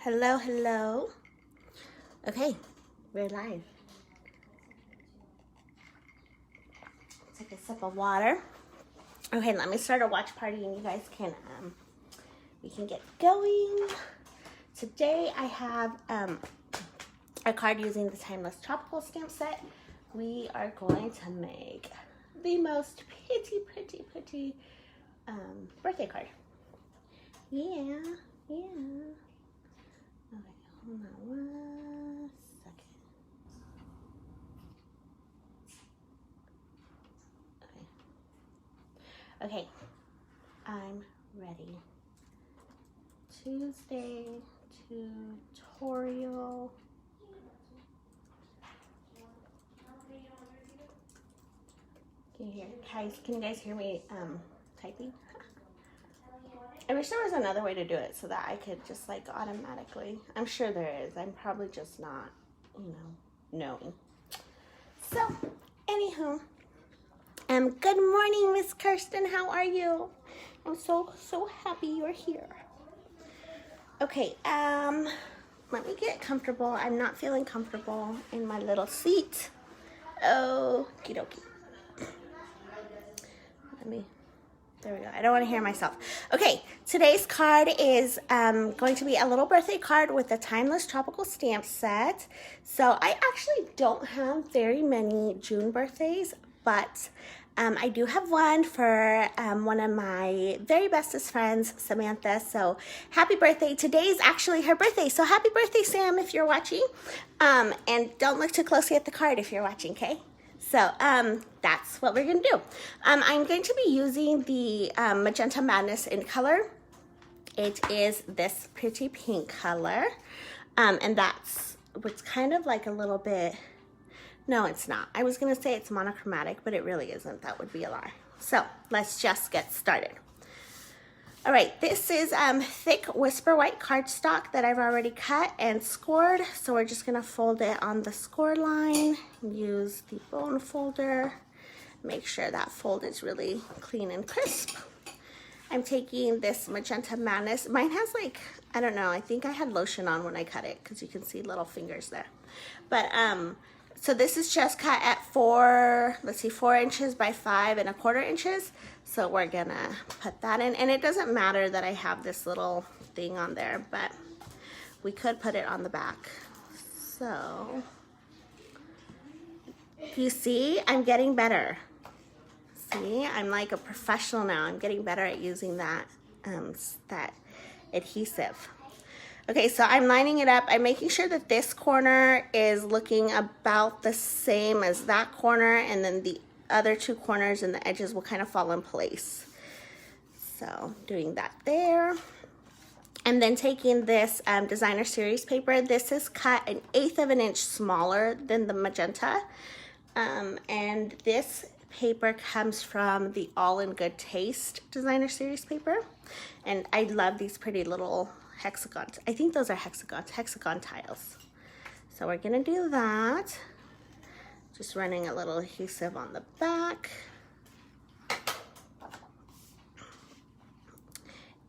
Hello, hello. Okay, we're live. Take a sip of water. Okay, let me start a watch party and you guys can, we can get going. Today I have a card using the Timeless Tropical stamp set. We are going to make the most pretty birthday card. Yeah. Okay, hold on one second. Okay, I'm ready. Tuesday tutorial. Can you guys hear me typing? I wish there was another way to do it so that I could just like automatically. I'm sure there is. I'm probably just not, knowing. So, anywho, good morning, Miss Kirsten. How are you? I'm so happy you're here. Okay, let me get comfortable. I'm not feeling comfortable in my little seat. Okie dokie. There we go. I don't want to hear myself. Okay, today's card is going to be a little birthday card with the Timeless Tropical stamp set. So I actually don't have very many June birthdays, but I do have one for one of my very bestest friends, Samantha. So happy birthday. Today's actually her birthday. So happy birthday, Sam, if you're watching. And don't look too closely at the card if you're watching, okay? So that's what we're going to do. I'm going to be using the Magenta Madness in color. It is this pretty pink color. And that's what's kind of like a little bit, no, it's not. I was going to say it's monochromatic, but it really isn't. That would be a lie. So let's just get started. All right, this is thick Whisper White cardstock that I've already cut and scored. So we're just gonna fold it on the score line, use the bone folder, make sure that fold is really clean and crisp. I'm taking this Magenta Madness. Mine has like, I don't know, I think I had lotion on when I cut it because you can see little fingers there. But so this is just cut at 4 inches by 5 1/4 inches. So we're gonna put that in. And it doesn't matter that I have this little thing on there, but we could put it on the back. So you see, I'm getting better. See, I'm like a professional now. I'm getting better at using that, that adhesive. Okay, so I'm lining it up. I'm making sure that this corner is looking about the same as that corner, and then the other two corners and the edges will kind of fall in place. So doing that there. And then taking this designer series paper. This is cut 1/8 of an inch smaller than the magenta. And this paper comes from the All in Good Taste designer series paper. And I love these pretty little hexagons. I think those are hexagon tiles. So we're gonna do that. Just running a little adhesive on the back.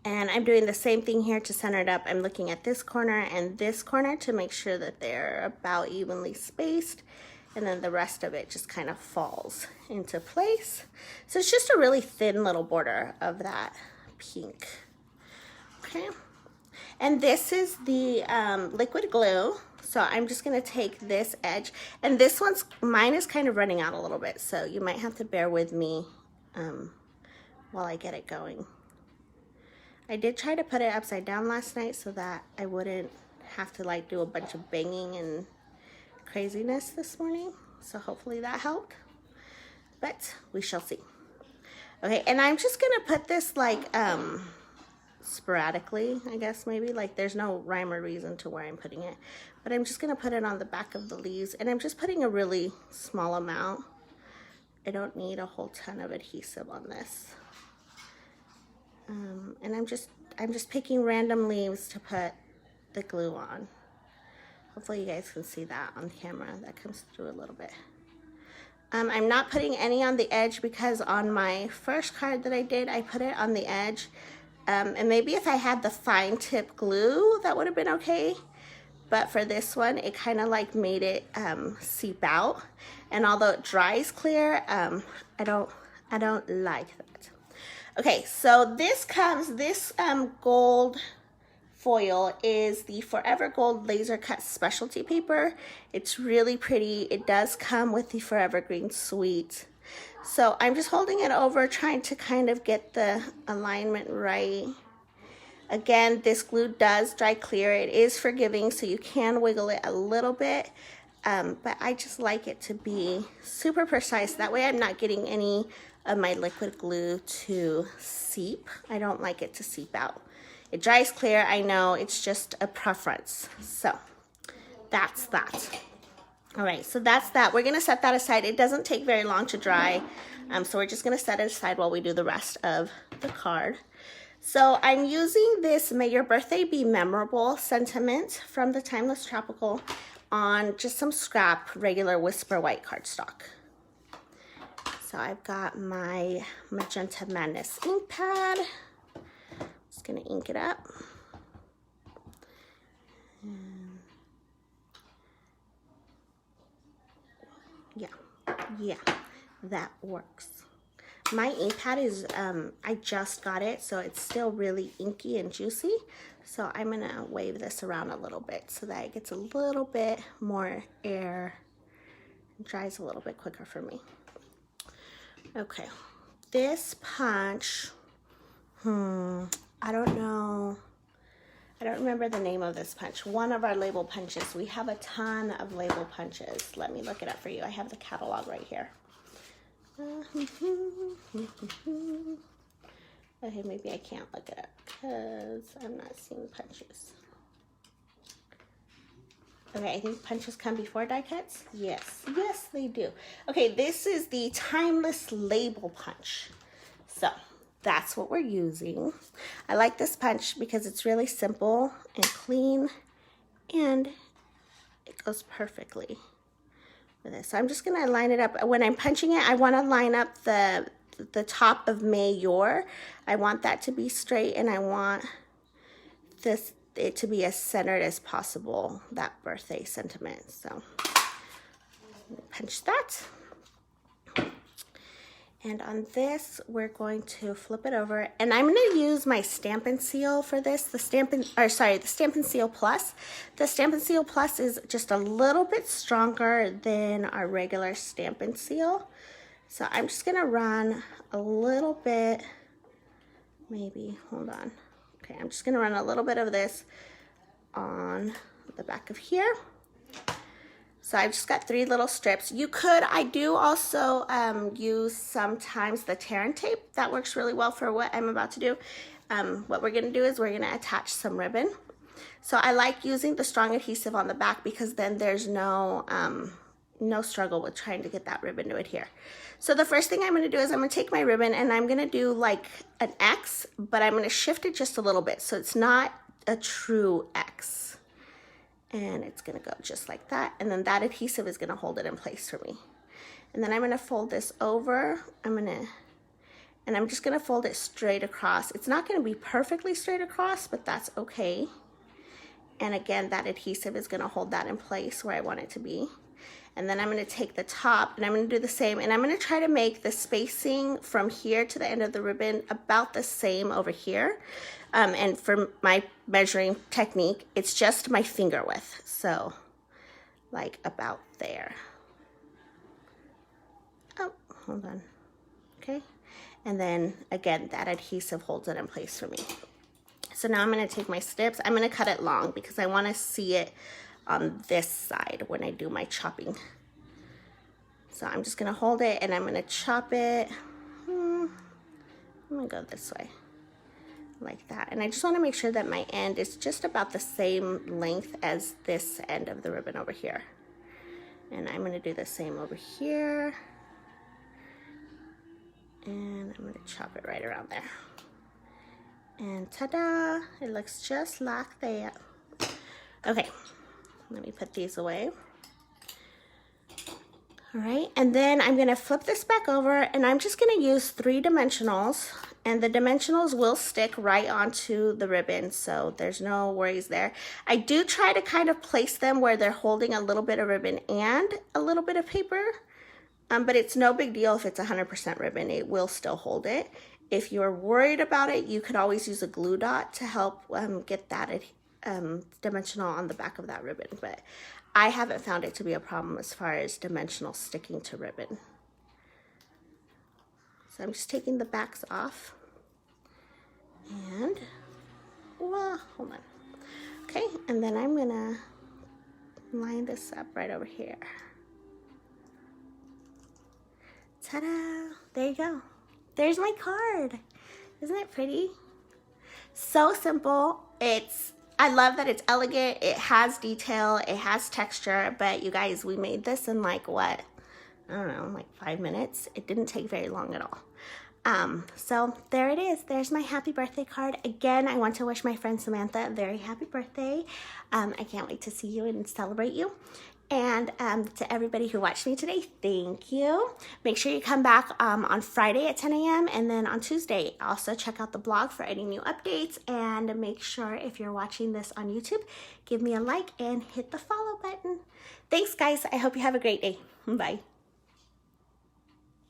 And I'm doing the same thing here to center it up. I'm looking at this corner and this corner to make sure that they're about evenly spaced. And then the rest of it just kind of falls into place. So it's just a really thin little border of that pink. Okay. And this is the liquid glue. So I'm just gonna take this edge, and this mine is kind of running out a little bit, so you might have to bear with me while I get it going. I did try to put it upside down last night so that I wouldn't have to like do a bunch of banging and craziness this morning. So hopefully that helped, but we shall see. Okay, and I'm just gonna put this like, sporadically, I guess maybe, like there's no rhyme or reason to where I'm putting it, but I'm just gonna put it on the back of the leaves, and I'm just putting a really small amount. I don't need a whole ton of adhesive on this. And I'm just picking random leaves to put the glue on. Hopefully you guys can see that on camera. That comes through a little bit. I'm not putting any on the edge because on my first card that I did, I put it on the edge. And maybe if I had the fine tip glue, that would have been okay. But for this one, it kind of like made it seep out. And although it dries clear, I don't like that. Okay, so this gold foil is the Forever Gold Laser Cut Specialty Paper. It's really pretty. It does come with the Forever Green Suite. So I'm just holding it over, trying to kind of get the alignment right. Again, this glue does dry clear. It is forgiving, so you can wiggle it a little bit. But I just like it to be super precise. That way I'm not getting any of my liquid glue to seep. I don't like it to seep out. It dries clear, I know, it's just a preference. So that's that. All right, so that's that. We're gonna set that aside. It doesn't take very long to dry. So we're just gonna set it aside while we do the rest of the card. So I'm using this May Your Birthday Be Memorable sentiment from the Timeless Tropical on just some scrap regular Whisper White cardstock. So I've got my Magenta Madness ink pad. Just gonna ink it up. Yeah, that works. My ink pad is, I just got it, so it's still really inky and juicy. So I'm gonna wave this around a little bit so that it gets a little bit more air and dries a little bit quicker for me. Okay, this punch, I don't know. I don't remember the name of this punch. One of our label punches. We have a ton of label punches. Let me look it up for you. I have the catalog right here. Okay, maybe I can't look it up because I'm not seeing punches. Okay, I think punches come before die cuts. Yes, yes they do. Okay, this is the Timeless Label Punch. So that's what we're using. I like this punch because it's really simple and clean and it goes perfectly with this. So I'm just gonna line it up. When I'm punching it, I wanna line up the top of May Your. I want that to be straight and I want it to be as centered as possible, that birthday sentiment. So punch that. And on this, we're going to flip it over, and I'm going to use my Stampin' Seal for this. The Stampin' Seal Plus. The Stampin' Seal Plus is just a little bit stronger than our regular Stampin' Seal. So I'm just going to run a little bit, maybe, hold on. Okay, I'm just going to run a little bit of this on the back of here. So I've just got 3 little strips. You could, I do also use sometimes the tear and tape. That works really well for what I'm about to do. What we're gonna do is we're gonna attach some ribbon. So I like using the strong adhesive on the back because then there's no struggle with trying to get that ribbon to adhere. So the first thing I'm gonna do is I'm gonna take my ribbon and I'm gonna do like an X, but I'm gonna shift it just a little bit so it's not a true X. And it's gonna go just like that. And then that adhesive is gonna hold it in place for me. And then I'm gonna fold this over. And I'm just gonna fold it straight across. It's not gonna be perfectly straight across, but that's okay. And again, that adhesive is gonna hold that in place where I want it to be. And then I'm gonna take the top and I'm gonna do the same. And I'm gonna try to make the spacing from here to the end of the ribbon about the same over here. And for my measuring technique, it's just my finger width. So like about there. Oh, hold on. Okay. And then again, that adhesive holds it in place for me. So now I'm going to take my snips. I'm going to cut it long because I want to see it on this side when I do my chopping. So I'm just going to hold it and I'm going to chop it. I'm going to go this way. Like that. And I just want to make sure that my end is just about the same length as this end of the ribbon over here. And I'm going to do the same over here. And I'm going to chop it right around there. And ta-da! It looks just like that. Okay, let me put these away. All right, and then I'm going to flip this back over and I'm just going to use 3 dimensionals. And the dimensionals will stick right onto the ribbon, so there's no worries there. I do try to kind of place them where they're holding a little bit of ribbon and a little bit of paper, but it's no big deal if it's 100% ribbon. It will still hold it. If you're worried about it, you could always use a glue dot to help get that dimensional on the back of that ribbon, but I haven't found it to be a problem as far as dimensional sticking to ribbon. So I'm just taking the backs off. And, well, hold on. Okay, and then I'm gonna line this up right over here. Ta-da! There you go. There's my card. Isn't it pretty? So simple. I love that it's elegant. It has detail. It has texture. But you guys, we made this in like what? I don't know, like 5 minutes. It didn't take very long at all. So there it is. There's my happy birthday card. Again, I want to wish my friend Samantha a very happy birthday. I can't wait to see you and celebrate you. And to everybody who watched me today, thank you. Make sure you come back on Friday at 10 a.m. and then on Tuesday. Also check out the blog for any new updates, and make sure if you're watching this on YouTube, give me a like and hit the follow button. Thanks guys. I hope you have a great day. Bye.